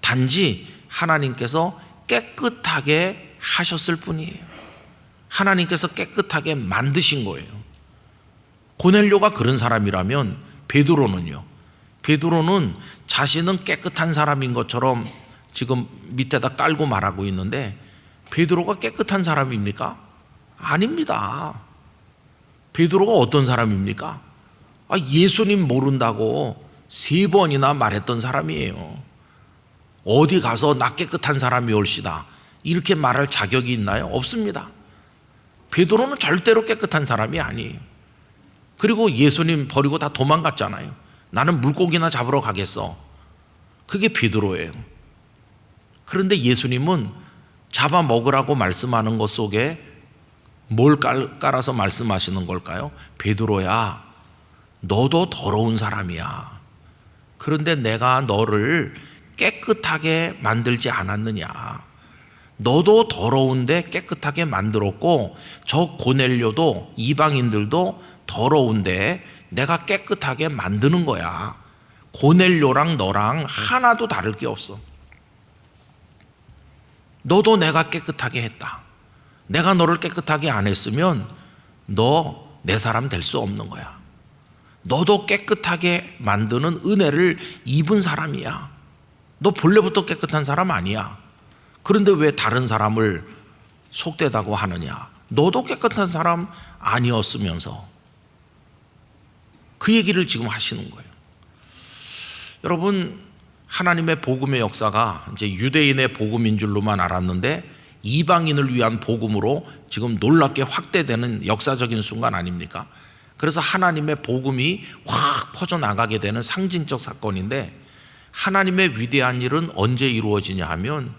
단지 하나님께서 깨끗하게 하셨을 뿐이에요. 하나님께서 깨끗하게 만드신 거예요. 고넬료가 그런 사람이라면 베드로는요? 베드로는 자신은 깨끗한 사람인 것처럼 지금 밑에다 깔고 말하고 있는데 베드로가 깨끗한 사람입니까? 아닙니다. 베드로가 어떤 사람입니까? 예수님 모른다고 3번이나 말했던 사람이에요. 어디 가서 나 깨끗한 사람이 올시다 이렇게 말할 자격이 있나요? 없습니다. 베드로는 절대로 깨끗한 사람이 아니에요. 그리고 예수님 버리고 다 도망갔잖아요. 나는 물고기나 잡으러 가겠어. 그게 베드로예요. 그런데 예수님은 잡아먹으라고 말씀하는 것 속에 뭘 깔아서 말씀하시는 걸까요? 베드로야, 너도 더러운 사람이야. 그런데 내가 너를 깨끗하게 만들지 않았느냐. 너도 더러운데 깨끗하게 만들었고 저 고넬료도 이방인들도 더러운데 내가 깨끗하게 만드는 거야. 고넬료랑 너랑 하나도 다를 게 없어. 너도 내가 깨끗하게 했다. 내가 너를 깨끗하게 안 했으면 너 내 사람 될 수 없는 거야. 너도 깨끗하게 만드는 은혜를 입은 사람이야. 너 본래부터 깨끗한 사람 아니야. 그런데 왜 다른 사람을 속되다고 하느냐. 너도 깨끗한 사람 아니었으면서. 그 얘기를 지금 하시는 거예요. 여러분, 하나님의 복음의 역사가 이제 유대인의 복음인 줄로만 알았는데 이방인을 위한 복음으로 지금 놀랍게 확대되는 역사적인 순간 아닙니까? 그래서 하나님의 복음이 확 퍼져나가게 되는 상징적 사건인데, 하나님의 위대한 일은 언제 이루어지냐 하면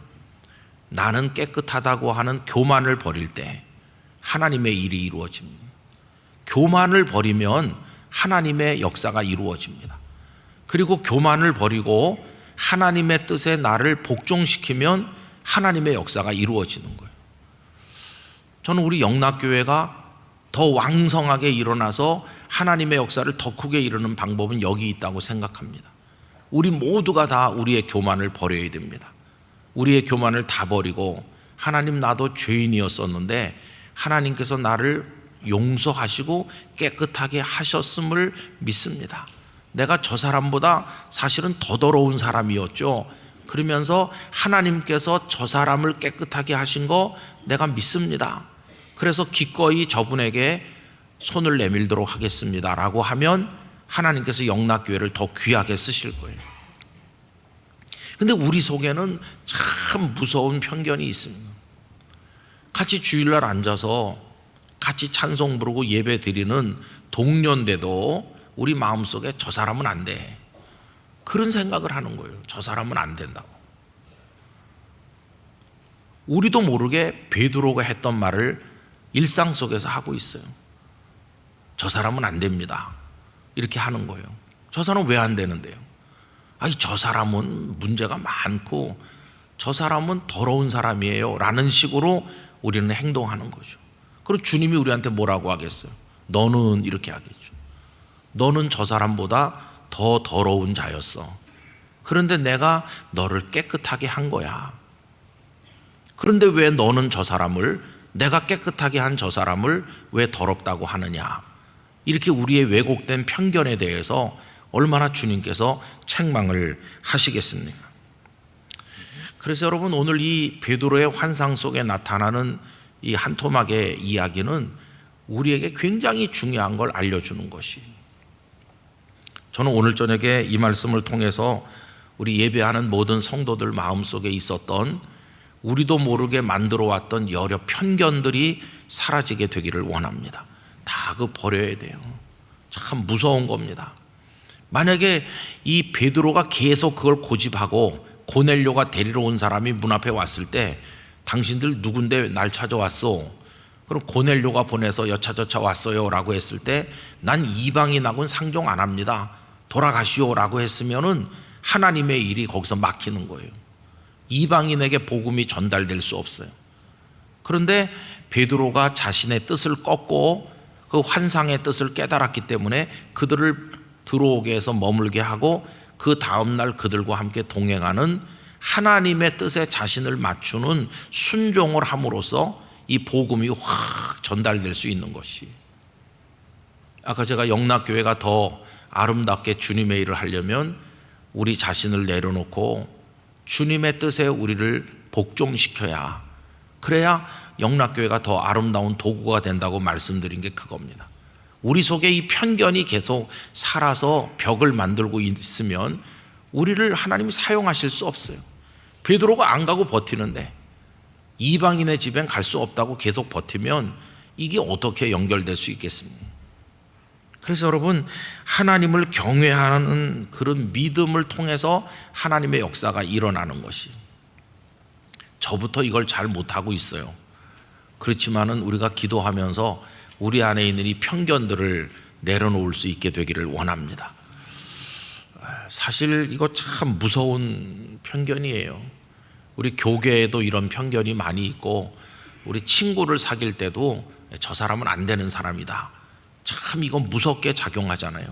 나는 깨끗하다고 하는 교만을 버릴 때 하나님의 일이 이루어집니다. 교만을 버리면 하나님의 역사가 이루어집니다. 그리고 교만을 버리고 하나님의 뜻에 나를 복종시키면 하나님의 역사가 이루어지는 거예요. 저는 우리 영락교회가 더 왕성하게 일어나서 하나님의 역사를 더 크게 이루는 방법은 여기 있다고 생각합니다. 우리 모두가 다 우리의 교만을 버려야 됩니다. 우리의 교만을 다 버리고, 하나님 나도 죄인이었었는데 하나님께서 나를 용서하시고 깨끗하게 하셨음을 믿습니다. 내가 저 사람보다 사실은 더 더러운 사람이었죠. 그러면서 하나님께서 저 사람을 깨끗하게 하신 거 내가 믿습니다. 그래서 기꺼이 저분에게 손을 내밀도록 하겠습니다 라고 하면 하나님께서 영락교회를 더 귀하게 쓰실 거예요. 근데 우리 속에는 참 무서운 편견이 있습니다. 같이 주일날 앉아서 같이 찬송 부르고 예배 드리는 동료인데도 우리 마음속에 저 사람은 안 돼, 그런 생각을 하는 거예요. 저 사람은 안 된다고. 우리도 모르게 베드로가 했던 말을 일상 속에서 하고 있어요. 저 사람은 안 됩니다, 이렇게 하는 거예요. 저 사람은 왜 안 되는데요? 저 사람은 문제가 많고 저 사람은 더러운 사람이에요 라는 식으로 우리는 행동하는 거죠. 그리고 주님이 우리한테 뭐라고 하겠어요? 너는 이렇게 하겠죠. 너는 저 사람보다 더 더러운 자였어. 그런데 내가 너를 깨끗하게 한 거야. 그런데 왜 너는 저 사람을, 내가 깨끗하게 한 저 사람을 왜 더럽다고 하느냐. 이렇게 우리의 왜곡된 편견에 대해서 얼마나 주님께서 책망을 하시겠습니까? 그래서 여러분, 오늘 이 베드로의 환상 속에 나타나는 이 한 토막의 이야기는 우리에게 굉장히 중요한 걸 알려주는 것이, 저는 오늘 저녁에 이 말씀을 통해서 우리 예배하는 모든 성도들 마음속에 있었던, 우리도 모르게 만들어 왔던 여러 편견들이 사라지게 되기를 원합니다. 다 버려야 돼요. 참 무서운 겁니다. 만약에 이 베드로가 계속 그걸 고집하고 고넬료가 데리러 온 사람이 문 앞에 왔을 때, 당신들 누군데 날 찾아왔어? 그럼 고넬료가 보내서 여차저차 왔어요 라고 했을 때, 난 이방인하고는 상종 안 합니다, 돌아가시오 라고 했으면은 하나님의 일이 거기서 막히는 거예요. 이방인에게 복음이 전달될 수 없어요. 그런데 베드로가 자신의 뜻을 꺾고 그 환상의 뜻을 깨달았기 때문에 그들을 들어오게 해서 머물게 하고, 그 다음날 그들과 함께 동행하는, 하나님의 뜻에 자신을 맞추는 순종을 함으로써 이 복음이 확 전달될 수 있는 것이, 아까 제가 영락교회가 더 아름답게 주님의 일을 하려면 우리 자신을 내려놓고 주님의 뜻에 우리를 복종시켜야, 그래야 영락교회가 더 아름다운 도구가 된다고 말씀드린 게 그겁니다. 우리 속에 이 편견이 계속 살아서 벽을 만들고 있으면 우리를 하나님이 사용하실 수 없어요. 베드로가 안 가고 버티는데 이방인의 집엔 갈 수 없다고 계속 버티면 이게 어떻게 연결될 수 있겠습니까? 그래서 여러분, 하나님을 경외하는 그런 믿음을 통해서 하나님의 역사가 일어나는 것이, 저부터 이걸 잘 못하고 있어요. 그렇지만은 우리가 기도하면서 우리 안에 있는 이 편견들을 내려놓을 수 있게 되기를 원합니다. 사실 이거 참 무서운 편견이에요. 우리 교계에도 이런 편견이 많이 있고, 우리 친구를 사귈 때도 저 사람은 안 되는 사람이다, 참 이건 무섭게 작용하잖아요.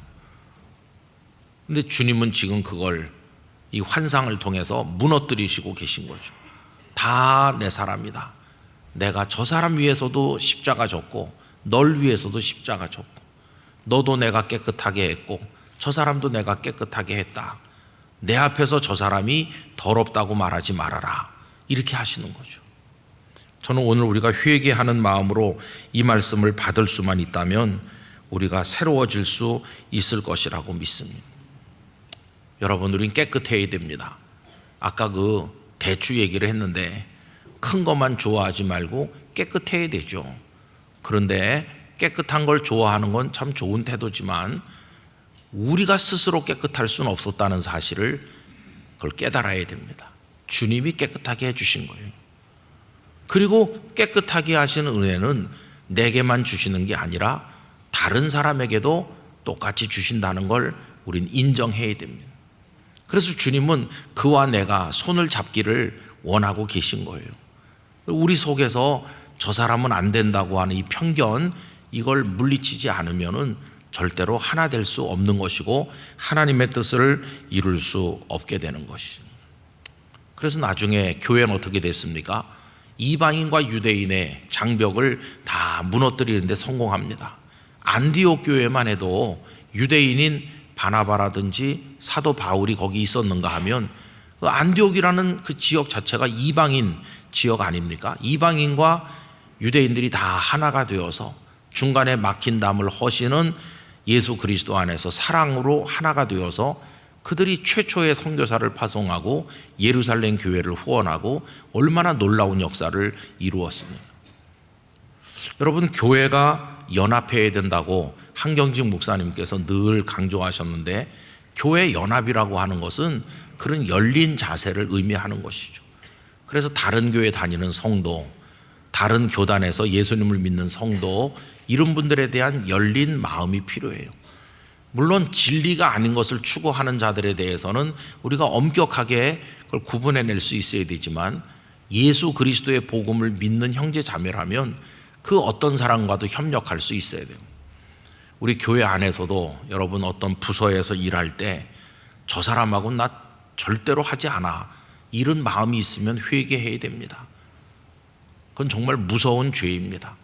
근데 주님은 지금 그걸, 이 환상을 통해서 무너뜨리시고 계신 거죠. 다 내 사람이다. 내가 저 사람 위해서도 십자가 졌고 널 위해서도 십자가 졌고, 너도 내가 깨끗하게 했고 저 사람도 내가 깨끗하게 했다. 내 앞에서 저 사람이 더럽다고 말하지 말아라, 이렇게 하시는 거죠. 저는 오늘 우리가 회개하는 마음으로 이 말씀을 받을 수만 있다면 우리가 새로워질 수 있을 것이라고 믿습니다. 여러분, 우린 깨끗해야 됩니다. 아까 그 대추 얘기를 했는데 큰 것만 좋아하지 말고 깨끗해야 되죠. 그런데 깨끗한 걸 좋아하는 건 참 좋은 태도지만 우리가 스스로 깨끗할 수는 없었다는 사실을 그걸 깨달아야 됩니다. 주님이 깨끗하게 해주신 거예요. 그리고 깨끗하게 하시는 은혜는 내게만 주시는 게 아니라 다른 사람에게도 똑같이 주신다는 걸 우린 인정해야 됩니다. 그래서 주님은 그와 내가 손을 잡기를 원하고 계신 거예요. 우리 속에서 저 사람은 안 된다고 하는 이 편견, 이걸 물리치지 않으면은 절대로 하나 될 수 없는 것이고 하나님의 뜻을 이룰 수 없게 되는 것이. 그래서 나중에 교회는 어떻게 됐습니까? 이방인과 유대인의 장벽을 다 무너뜨리는 데 성공합니다. 안디옥 교회만 해도 유대인인 바나바라든지 사도 바울이 거기 있었는가 하면 그 안디옥이라는 그 지역 자체가 이방인 지역 아닙니까? 이방인과 유대인들이 다 하나가 되어서 중간에 막힌 담을 허시는 예수 그리스도 안에서 사랑으로 하나가 되어서 그들이 최초의 선교사를 파송하고 예루살렘 교회를 후원하고 얼마나 놀라운 역사를 이루었습니까? 여러분, 교회가 연합해야 된다고 한경직 목사님께서 늘 강조하셨는데, 교회 연합이라고 하는 것은 그런 열린 자세를 의미하는 것이죠. 그래서 다른 교회 다니는 성도, 다른 교단에서 예수님을 믿는 성도, 이런 분들에 대한 열린 마음이 필요해요. 물론 진리가 아닌 것을 추구하는 자들에 대해서는 우리가 엄격하게 그걸 구분해낼 수 있어야 되지만, 예수 그리스도의 복음을 믿는 형제 자매라면 그 어떤 사람과도 협력할 수 있어야 돼요. 우리 교회 안에서도 여러분, 어떤 부서에서 일할 때 저 사람하고는 나 절대로 하지 않아, 이런 마음이 있으면 회개해야 됩니다. 그건 정말 무서운 죄입니다.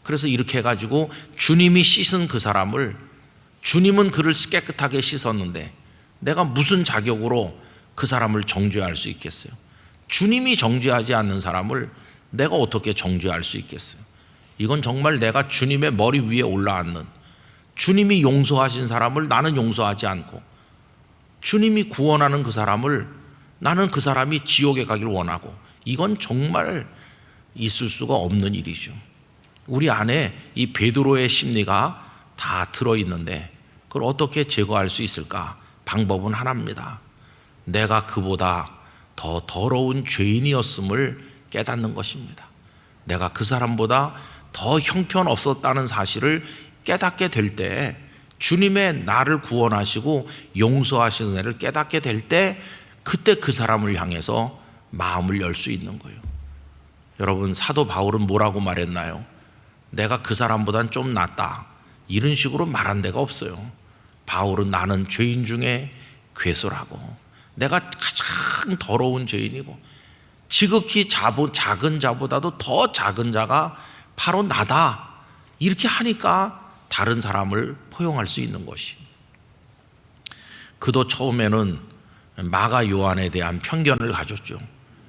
그래서 이렇게 해가지고 주님이 씻은 그 사람을, 주님은 그를 깨끗하게 씻었는데 내가 무슨 자격으로 그 사람을 정죄할 수 있겠어요? 주님이 정죄하지 않는 사람을 내가 어떻게 정죄할 수 있겠어요? 이건 정말 내가 주님의 머리 위에 올라앉는, 주님이 용서하신 사람을 나는 용서하지 않고 주님이 구원하는 그 사람을 나는 그 사람이 지옥에 가길 원하고, 이건 정말 있을 수가 없는 일이죠. 우리 안에 이 베드로의 심리가 다 들어있는데 그걸 어떻게 제거할 수 있을까? 방법은 하나입니다. 내가 그보다 더 더러운 죄인이었음을 깨닫는 것입니다. 내가 그 사람보다 더 형편없었다는 사실을 깨닫게 될 때, 주님의 나를 구원하시고 용서하시는 은혜를 깨닫게 될 때, 그때 그 사람을 향해서 마음을 열 수 있는 거예요. 여러분, 사도 바울은 뭐라고 말했나요? 내가 그 사람보단 좀 낫다, 이런 식으로 말한 데가 없어요. 바울은 나는 죄인 중에 괴수라고, 내가 가장 더러운 죄인이고 지극히 작은 자보다도 더 작은 자가 바로 나다, 이렇게 하니까 다른 사람을 포용할 수 있는 것이. 그도 처음에는 마가 요한에 대한 편견을 가졌죠.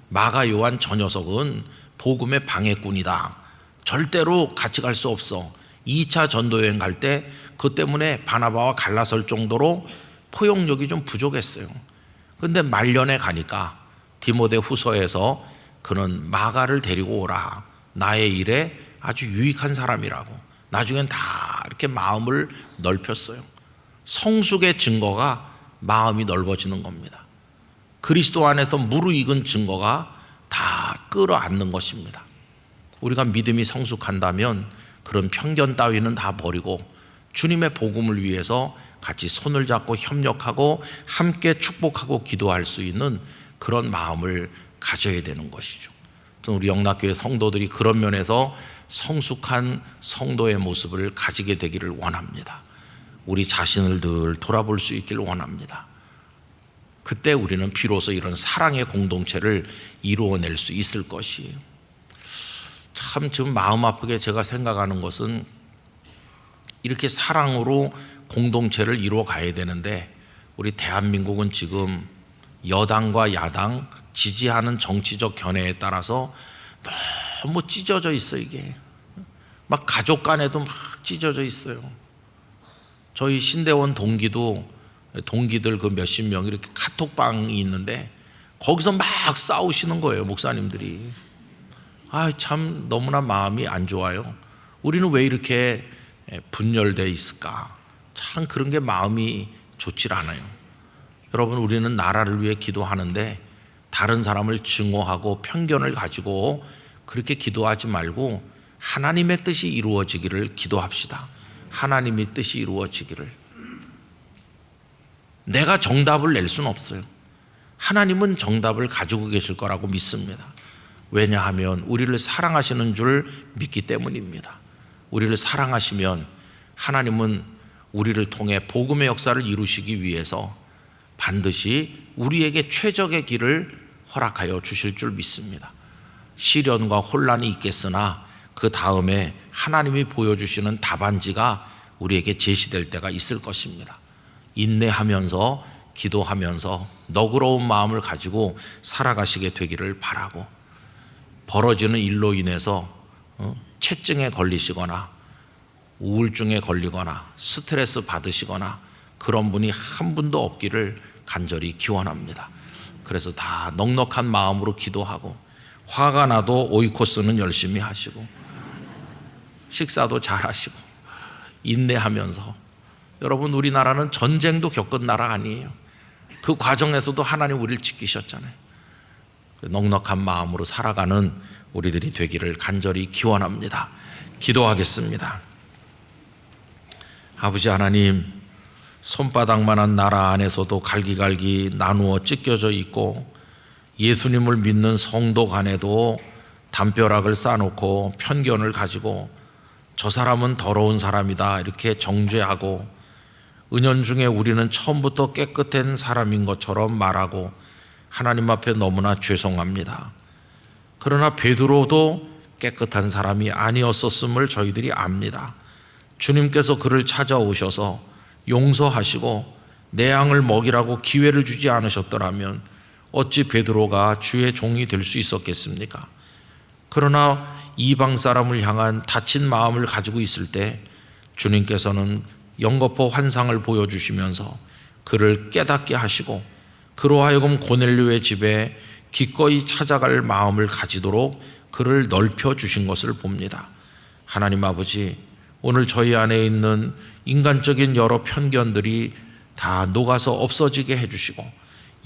마가 요한 저 녀석은 복음의 방해꾼이다. 절대로 같이 갈 수 없어. 2차 전도여행 갈 때 그 때문에 바나바와 갈라설 정도로 포용력이 좀 부족했어요. 근데 말년에 가니까 디모데 후서에서 그는 마가를 데리고 오라. 나의 일에 아주 유익한 사람이라고. 나중엔 다 이렇게 마음을 넓혔어요. 성숙의 증거가 마음이 넓어지는 겁니다. 그리스도 안에서 무르익은 증거가 다 끌어안는 것입니다. 우리가 믿음이 성숙한다면 그런 편견 따위는 다 버리고 주님의 복음을 위해서 같이 손을 잡고 협력하고 함께 축복하고 기도할 수 있는 그런 마음을 가져야 되는 것이죠. 우리 영락교회 성도들이 그런 면에서 성숙한 성도의 모습을 가지게 되기를 원합니다. 우리 자신을 늘 돌아볼 수 있기를 원합니다. 그때 우리는 비로소 이런 사랑의 공동체를 이루어낼 수 있을 것이에요. 참 지금 마음 아프게 제가 생각하는 것은 이렇게 사랑으로 공동체를 이루어 가야 되는데 우리 대한민국은 지금 여당과 야당 지지하는 정치적 견해에 따라서 너무 찢어져 있어요. 이게 막 가족 간에도 막 찢어져 있어요. 저희 신대원 동기들 그 몇십 명 이렇게 카톡방이 있는데 거기서 막 싸우시는 거예요. 목사님들이. 참 너무나 마음이 안 좋아요. 우리는 왜 이렇게 분열되어 있을까? 참 그런 게 마음이 좋질 않아요. 여러분, 우리는 나라를 위해 기도하는데 다른 사람을 증오하고 편견을 가지고 그렇게 기도하지 말고 하나님의 뜻이 이루어지기를 기도합시다. 하나님의 뜻이 이루어지기를. 내가 정답을 낼 수는 없어요. 하나님은 정답을 가지고 계실 거라고 믿습니다. 왜냐하면 우리를 사랑하시는 줄 믿기 때문입니다. 우리를 사랑하시면 하나님은 우리를 통해 복음의 역사를 이루시기 위해서 반드시 우리에게 최적의 길을 허락하여 주실 줄 믿습니다. 시련과 혼란이 있겠으나 그 다음에 하나님이 보여주시는 답안지가 우리에게 제시될 때가 있을 것입니다. 인내하면서 기도하면서 너그러운 마음을 가지고 살아가시게 되기를 바라고, 벌어지는 일로 인해서 체증에 걸리시거나 우울증에 걸리거나 스트레스 받으시거나 그런 분이 한 분도 없기를 간절히 기원합니다. 그래서 다 넉넉한 마음으로 기도하고, 화가 나도 오이코스는 열심히 하시고 식사도 잘 하시고 인내하면서, 여러분 우리나라는 전쟁도 겪은 나라 아니에요. 그 과정에서도 하나님 우리를 지키셨잖아요. 넉넉한 마음으로 살아가는 우리들이 되기를 간절히 기원합니다. 기도하겠습니다. 아버지 하나님, 손바닥만한 나라 안에서도 갈기갈기 나누어 찢겨져 있고 예수님을 믿는 성도 간에도 담벼락을 쌓아놓고 편견을 가지고 저 사람은 더러운 사람이다 이렇게 정죄하고, 은연중에 우리는 처음부터 깨끗한 사람인 것처럼 말하고 하나님 앞에 너무나 죄송합니다. 그러나 베드로도 깨끗한 사람이 아니었었음을 저희들이 압니다. 주님께서 그를 찾아오셔서 용서하시고 내 양을 먹이라고 기회를 주지 않으셨더라면 어찌 베드로가 주의 종이 될 수 있었겠습니까? 그러나 이방 사람을 향한 다친 마음을 가지고 있을 때 주님께서는 영거포 환상을 보여주시면서 그를 깨닫게 하시고 그로 하여금 고넬료의 집에 기꺼이 찾아갈 마음을 가지도록 그를 넓혀 주신 것을 봅니다. 하나님 아버지, 오늘 저희 안에 있는 인간적인 여러 편견들이 다 녹아서 없어지게 해주시고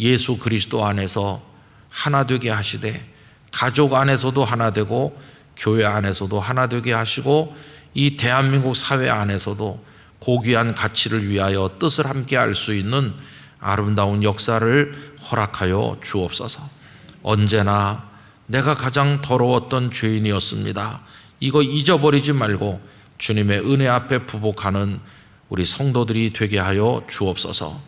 예수 그리스도 안에서 하나 되게 하시되, 가족 안에서도 하나 되고 교회 안에서도 하나 되게 하시고 이 대한민국 사회 안에서도 고귀한 가치를 위하여 뜻을 함께 할 수 있는 아름다운 역사를 허락하여 주옵소서. 언제나 내가 가장 더러웠던 죄인이었습니다, 이거 잊어버리지 말고 주님의 은혜 앞에 부복하는 우리 성도들이 되게 하여 주옵소서.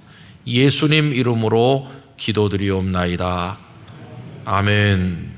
예수님 이름으로 기도드리옵나이다. 아멘.